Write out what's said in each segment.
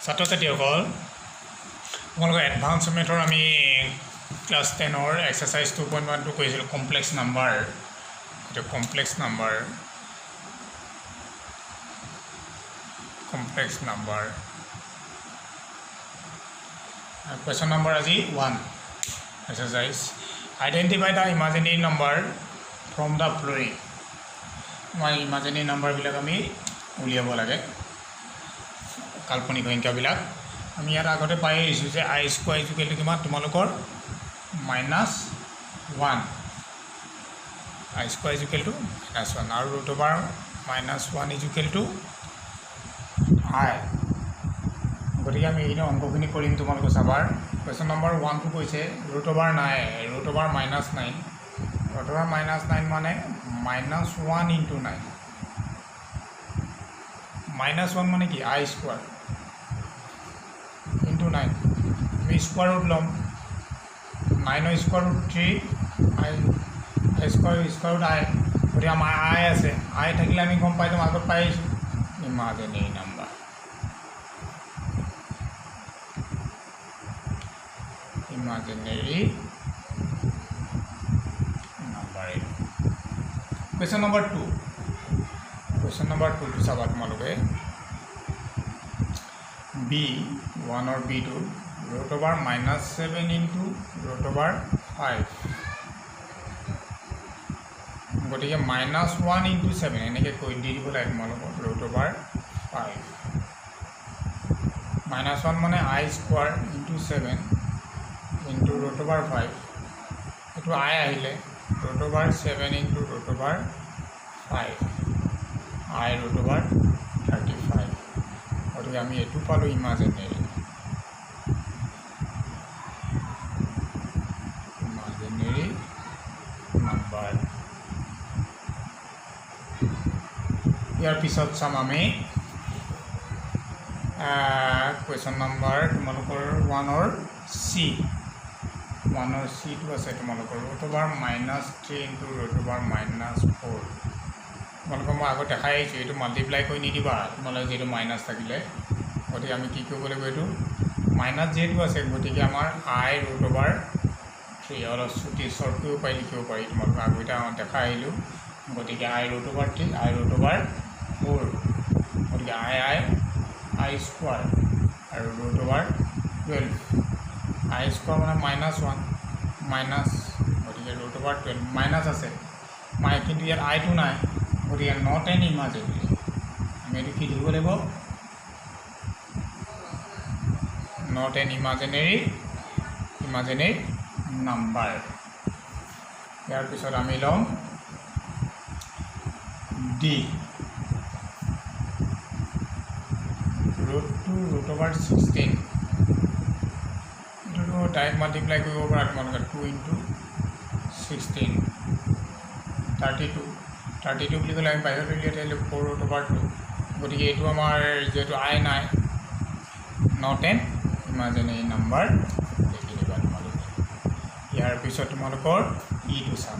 ছাত্ৰ ছাত্ৰীসকল তোমালোকৰ এডভান্স মেথৰ আমি ক্লাছ 10ৰ এক্সাৰসাইজ 2.1 কৰিছিলোঁ কমপ্লেক্স নাম্বাৰ এটা কমপ্লেক্স নাম্বাৰ question number আজি 1 exercise identify the imaginary number from the following মই imaginary number বিলাক আমি উলিয়াব লাগে কাল্পনিক সংখ্যা বিলাক আমি ইয়াৰ আগতে পাই আহিছো যে i স্কয়াৰ ইকুৱেল টু কিমান তোমালোকৰ -1 i স্কয়াৰ ইকুৱেল টু -1 আৰু root over -1 equal to i গতিকে আমি এই অংকখিনি কৰিম তোমালোকৰ চাবাৰ কোৱেশ্চন নম্বৰ 1 টো কৈছে ৰুট ওভাৰ -9 মানে -1 into 9 -1 মানে কি i স্কয়াৰ into 9 আমি স্কয়াৰ ৰুট লম 9 ৰ square root 3 i square root i গতিকে আমাৰ i আছে i থাকিলে আমি গম পাই যাম আগত পাই আহিছো imaginary number question number 2 to চাবা তোমালোকে b 1 or b2 root over -7 into root over 5 গতিকে -1 into 7 এনেকৈ কৈ দি দিব লাগে তোমালোকৰ root over 5 -1 মানে i square into 7 into root over 5 এটো i আহিলে root over 7 into root over 5 i root over 35 গতিকে আমি এটো পালো ইমাজিনেৰী নাম্বাৰ ইয়াৰ পিছত চাম আমি question number তোমালোকৰ 1 or c টো আছে তোমালোকৰ root over -3 into root over -4 তোমালোকৰ মই আগত দেখাই আহিছোঁ এইটো মাল্টিপ্লাই কৰি নিদিবা তোমালোকে যেটো মাইনাছ থাকিলে গতিকে আমি কি কৰিব লাগিব এইটো মাইনাছ যেটো আছে গতিকে আমাৰ i root over 3 অলপ ছুটি শ্বৰ্ট কৰিব পাৰি লিখিব পাৰি তোমালোকে আগতে দেখাই আহিলোঁ গতিকে i root over 3 i root over 4 গতিকে i স্কয়াৰ আৰু root over 12 i স্কয়াৰ মানে -1 মাইনাছ গতিকে root over 12 মাইনাছ আছে কিন্তু ইয়াত i টো নাই গতিকে নট এন ইমাজিনেৰী আমি এইটো কি লিখিব লাগিব নট এন ইমাজিনেৰী নাম্বাৰ ইয়াৰ পিছত আমি লম d root over 16 এটো টাইপ মাল্টিপ্লাই কৰিব পৰা তোমালোকে 2 into 16 32 বুলি ক'লে আমি বাহিৰত উলিয়াই 4 root over 2 গতিকে এইটো আমাৰ যেটো i নাই নট এন ইমাজিনেৰী নাম্বাৰ লিখি দিবা তোমালোকে ইয়াৰ পিছত তোমালোকৰ e টো চাম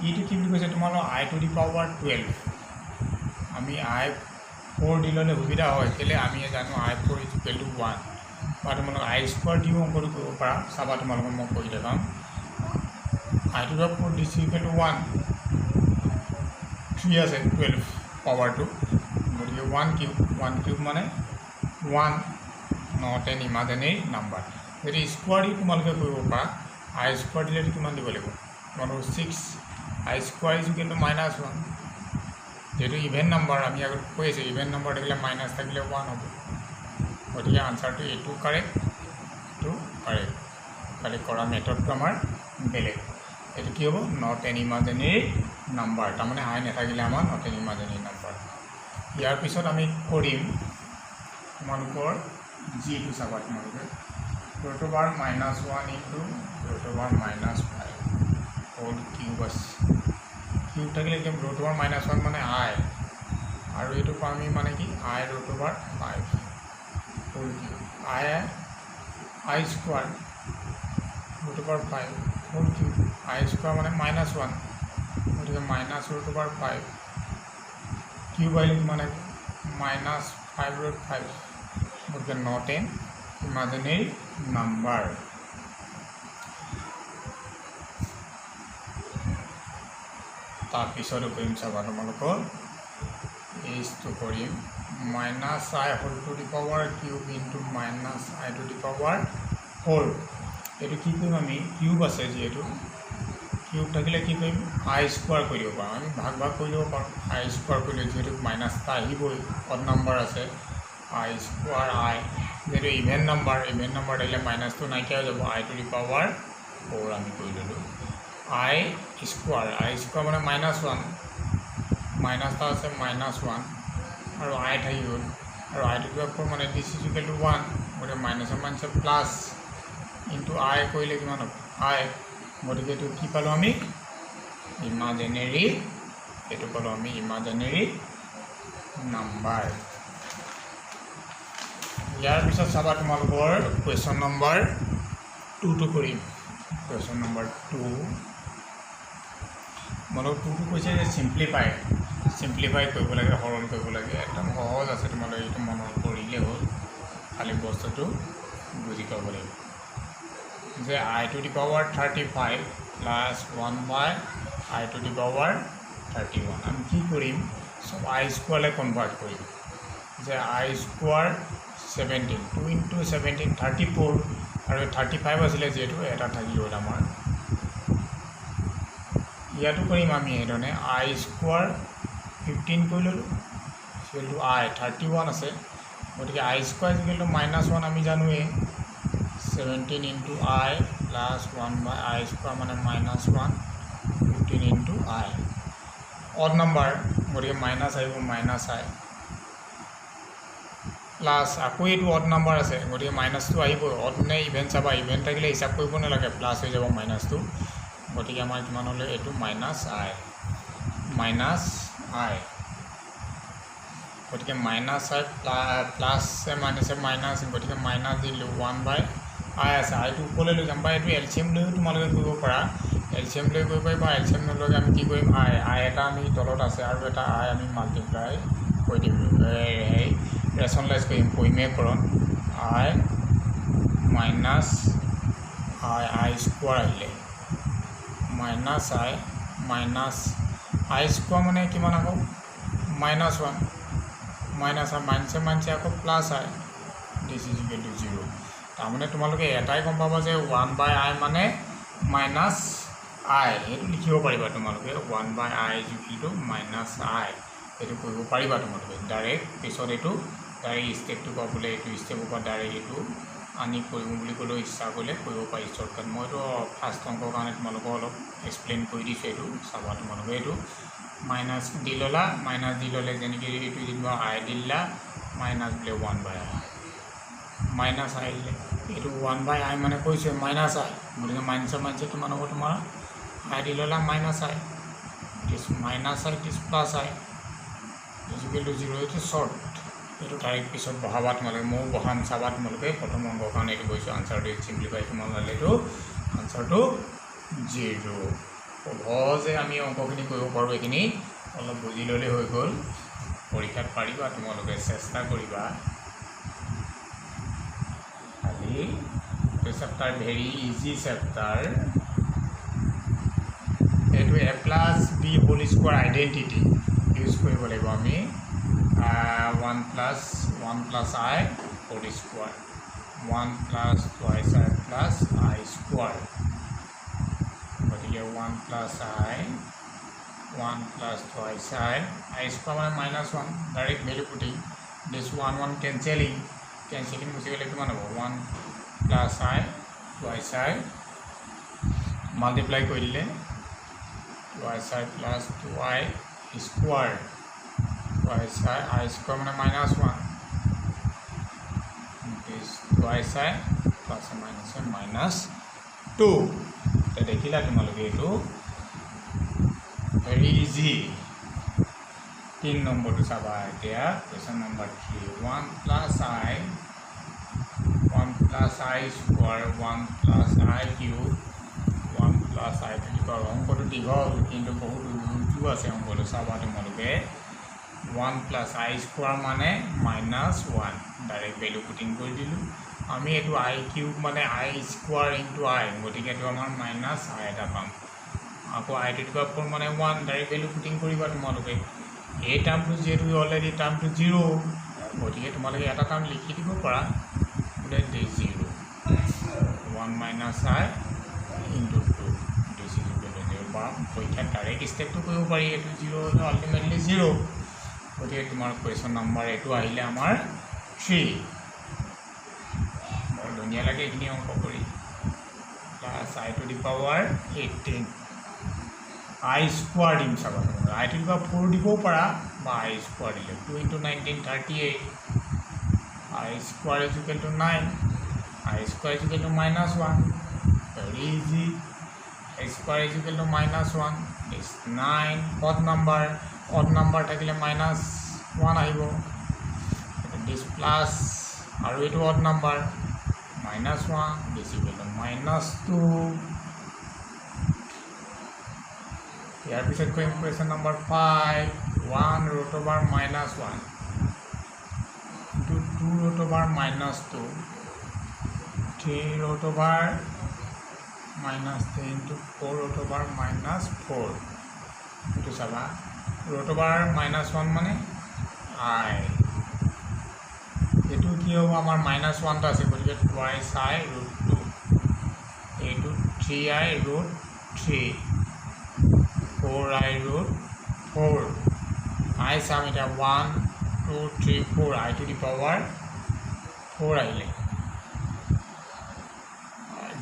e টো কি বুলি কৈছে তোমালোকৰ i to the power 12 আমি i 4 দিললে সুবিধা হয় কেলে আমি জানো i 4 equal to 1 বা তোমালোকে i স্কয়াৰ দিও অংকটো কৰিব পাৰা চাবা তোমালোকে মই কৈ দেখাম i to the 4 is equal to 1 3 আছে 12 পাৱাৰ 2 গতিকে 1 কিউব মানে 1 নট এন ইমাজিনেৰী নাম্বাৰ যদি স্কয়াৰ দি তোমালোকে কৰিব পাৰা i স্কয়াৰ দিলে কিমান দিব লাগিব তোমালোকৰ 6 i square is equal to -1 যেটো ইভেন নাম্বাৰ আমি আগত কৈছে ইভেন নাম্বাৰ থাকিলে মাইনাছ থাকিলে 1 হ'ব গতিকে আনসাৰটো এইটো কাৰেক্ট খালি কৰা মেথডটো আমাৰ বেলেগ এইটো কি হ'ব নট এন ইমাজিনেৰী নাম্বাৰ তাৰমানে i নাথাকিলে আমাৰ নট এন ইমাজিনেৰী নাম্বাৰ ইয়াৰ পিছত আমি কৰিম তোমালোকৰ g টো চাবা তোমালোকে root over -1 into root over -5 whole cube আছে কিউব থাকিলে কি root over -1 মানে i আৰু এইটো আমি মানে কি i root over 5 whole cube i square root over 5 whole cube i square মানে -1 গতিকে -root over 5 কিউব আহিলে মানে -5 root 5 গতিকে নট এন ইমাজিনেৰী নাম্বাৰ। তাৰপিছতো কৰিম চাবা তোমালোকৰ এইচটো কৰিম minus i whole to the power cube into minus i to the power 4। এইটো কি কৰিম আমি কিউব আছে যিহেতু কিউব থাকিলে কি কৰিম আই স্কোৱাৰ কৰি দিব পাৰোঁ, আমি ভাগ ভাগ কৰি দিব পাৰোঁ। আই স্কোৱাৰ কৰিলে যিহেতু মাইনাছ এটা আহিবই, অড নাম্বাৰ আছে আই স্কোৱাৰ আই, যিহেতু ইভেন নাম্বাৰ থাকিলে মাইনাছটো নাইকিয়া হৈ যাব, আই টু দি পাৱাৰ 4 আমি কৰি ল'লোঁ। আই স্কোৱাৰ মানে -1, মাইনাছ এটা আছে -1 আৰু আই থাকি গ'ল, আৰু আই টু দি পাৱাৰ 4 মানে দিছ ইজ ইকুৱেল টু 1, গতিকে মাইনাছৰ মাইনাছে প্লাছ ইনটু আই কৰিলে কিমান হ'ব আই, গতিকে এইটো কি পালোঁ আমি ইমাজিনেৰী, এইটো পালোঁ আমি ইমাজিনেৰী নাম্বাৰ। ইয়াৰ পিছত চাবা তোমালোকৰ কুৱেশ্যন নম্বৰ 2টো কৰিম। কুৱেশ্যন নম্বৰ 2 তোমালোকৰ 2টো কৈছে যে চিম্প্লিফাই কৰিব লাগে, সৰল কৰিব লাগে। একদম সহজ আছে, তোমালোকে এইটো মনত কৰিলে হ'ল, খালি বস্তুটো বুজি পাব লাগিব যে I to the power 35 plus 1 by I to the power 31। আমি কি কৰিম চব আই স্কোৱাৰলৈ কনভাৰ্ট কৰিম, যে আই স্কোৱাৰ 17 2 ইনটু 17 34 আৰু 35 আছিলে যিহেতু এটা থাকি গ'ল আমাৰ। ইয়াতো কৰিম আমি সেইধৰণে আই স্কোৱাৰ 15 কৰি ল'লোঁ ইকুৱেল টু আই 31 আছে, গতিকে আই স্কোৱাৰ ইকুৱেল টু -1 আমি জানোৱেই 17 into I plus 1 by I square মানে -1 15 ইনটু আই। অড নাম্বাৰ গতিকে মাইনাছ আহিব মাইনাছ আই প্লাছ আকৌ এইটো অড নাম্বাৰ আছে গতিকে মাইনাছটো আহিবই। অড নে ইভেন চাবা, ইভেন থাকিলে হিচাপ কৰিব নালাগে, প্লাছ হৈ যাব মাইনাছটো, গতিকে আমাৰ কিমান হ'লে এইটো মাইনাছ আই গতিকে মাইনাছ আই প্লাছে মাইনাছে মাইনাছ, গতিকে মাইনাছ দিলোঁ 1 বাই আই আছে, আইটো ওপৰলৈ লৈ যাম বা এইটো এলচিএম লৈও তোমালোকে কৰিব পাৰা, এলচিএম লৈ কৰিব পাৰিবা। এলচিএম নলৈকে আমি কি কৰিম আই এটা আমি তলত আছে আৰু এটা আই আমি মাল্টিপ্লাই কৰি দিম, হেৰি ৰেচনেলাইজ কৰিম পৰিমেয়কৰণ আই মাইনাছ আই স্কোৱাৰ আহিলে মাইনাছ আই স্কোৱাৰ মানে কিমান আকৌ -1 মাইনাছে আকৌ plus I this is equal to 0। তাৰমানে তোমালোকে এটাই গম পাবা যে 1 বাই আই মানে মাইনাছ আই, সেইটো লিখিব পাৰিবা তোমালোকে 1 by I is equal to minus আই, সেইটো কৰিব পাৰিবা তোমালোকে ডাইৰেক্ট। পিছত এইটো ডাইৰেক্ট ষ্টেপটো পাবলৈ এইটো ষ্টেপৰ পৰা ডাইৰেক্ট এইটো আনি কৰিম বুলি ক'লেও ইচ্ছা কৰিলে কৰিব পাৰি শ্বৰ্টকাট। মইতো ফাৰ্ষ্ট অংকৰ কাৰণে তোমালোকক অলপ এক্সপ্লেইন কৰি দিছোঁ, এইটো চাবা তোমালোকে। এইটো মাইনাছ দি ল'লে যেনেকৈ এইটো যেনিবা আই দিলা মাইনাছ বোলে 1 বাই আই মাইনাছ আই দিলে, এইটো 1 বাই আই মানে কৈছে মাইনাছ আই, গতিকে মাইনাছে কিমান হ'ব তোমাৰ আই দি ল'লা minus I this minus I this plus I is equal to 0। এইটো শ্বৰ্ট, এইটো ডাইৰেক্ট পিছত বহাবা তোমালোকে, ময়ো বহাম চাবা তোমালোকে। প্ৰথম অংকৰ কাৰণে এইটো কৈছোঁ, আনচাৰটো চিম্প্লিফাই তোমালোকে এইটো আনচাৰটো 0। সহজে আমি অংকখিনি কৰিব পাৰোঁ, এইখিনি অলপ বুজি ল'লেই হৈ গ'ল। পৰীক্ষাত পাৰিবা তোমালোকে, চেষ্টা কৰিবা। খালি এইটো চেপ্টাৰ ভেৰি ইজি চেপ্টাৰ, এইটো a plus B whole square identity use কৰিব লাগিব আমি। 1 plus i whole square 1 plus twice i plus i square, গতিকে 1 plus i 1 plus twice i square মানে -1 direct value putting this 1 cancelling গুচি গ'লে কিমান হ'ব 1 plus i twice i multiply কৰি দিলে twice i plus 2i square twice i square মানে -1 দিছ twice i plus মাইনাছে -2। এতিয়া দেখিলা তোমালোকে, এইটো ভেৰি ইজি। 3 নম্বৰটো চাবা এতিয়া, question number 3 1 plus i square 1 plus I cube 1 plus আই বুলি কয়। অংকটো দীঘল কিন্তু বহুত উজু আছে অংকটো, চাবা তোমালোকে। 1 প্লাছ আই স্কোৱাৰ মানে -1 ডাইৰেক্ট ভেলু পুটিং কৰি দিলোঁ আমি এইটো আই কিউব মানে আই স্কোৱাৰ ইনটু আই গতিকে এইটো আমাৰ -i এটা পাম আকৌ আই টু দি পাৱাৰ 4 মানে 1 ডাইৰেক্ট ভেলু পুটিং কৰিবা তোমালোকে এই টাৰ্মটো যিহেতু অলৰেডি টাৰ্মটো 0 গতিকে তোমালোকে এটা টাৰ্ম লিখি দিব পাৰা গতিকে 0 1 minus I into 2 this is equal to 0 পৰা পৰীক্ষাত ডাইৰেক্ট ষ্টেপটো কৰিব পাৰি এইটো 0 হ'লে আল্টিমেটলি 0 গতিকে তোমাৰ কুৱেশ্যন নম্বৰ এইটো আহিলে আমাৰ 3 বৰ ধুনীয়া লাগে এইখিনি অংক কৰি plus I to the power 18 I square দিম চাবা আই টু দি পাৱাৰ 4 দিবও পাৰা বা আই স্কোৱাৰ দিলে 2 into 19 38 I square is equal to 9 I square is equal to -1 very easy I square is equal to -1 is 9 odd number থাকিলে -1 আহিব this plus আৰু এইটো odd number -1 this is equal to -2 ইয়াৰ পিছত কৰিম question number 5 1 root over -1 into 2 root over -2 3 root over -3 into 4 root over -4 এইটো চাবা root over -1 মানে I এইটো কি হ'ব আমাৰ -1টা আছে গতিকে twice I root 2 এইটো 3I root 3 4I root 4 I চাম এতিয়া 1 2 3 4 I to the power 4 আহিলে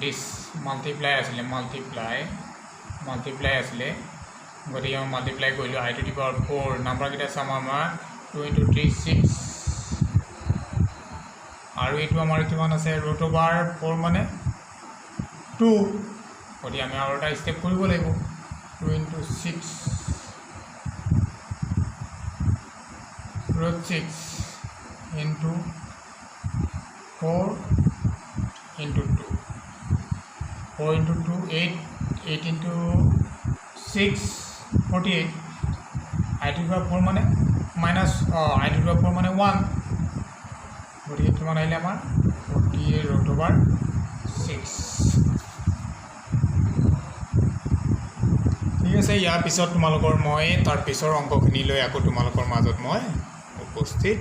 this multiply asile multiply asile goti am multiply koilu I to the power 4 number kita sama amar 2 into 3 6 aru etu amar kiman ase root over 4 mane 2 goti ami aru eta step koribo lagibo 2 into 6 root 6 into 4 into 2 4 into 2 8 8 into 6 48 I to the power 4 মানে minus I to the power 4 মানে 1 গতিকে কিমান আহিলে আমাৰ 48 root over 6 ঠিক আছে ইয়াৰ পিছত তোমালোকৰ মই তাৰ পিছৰ অংকখিনি লৈ আকৌ তোমালোকৰ মাজত মই উপস্থিত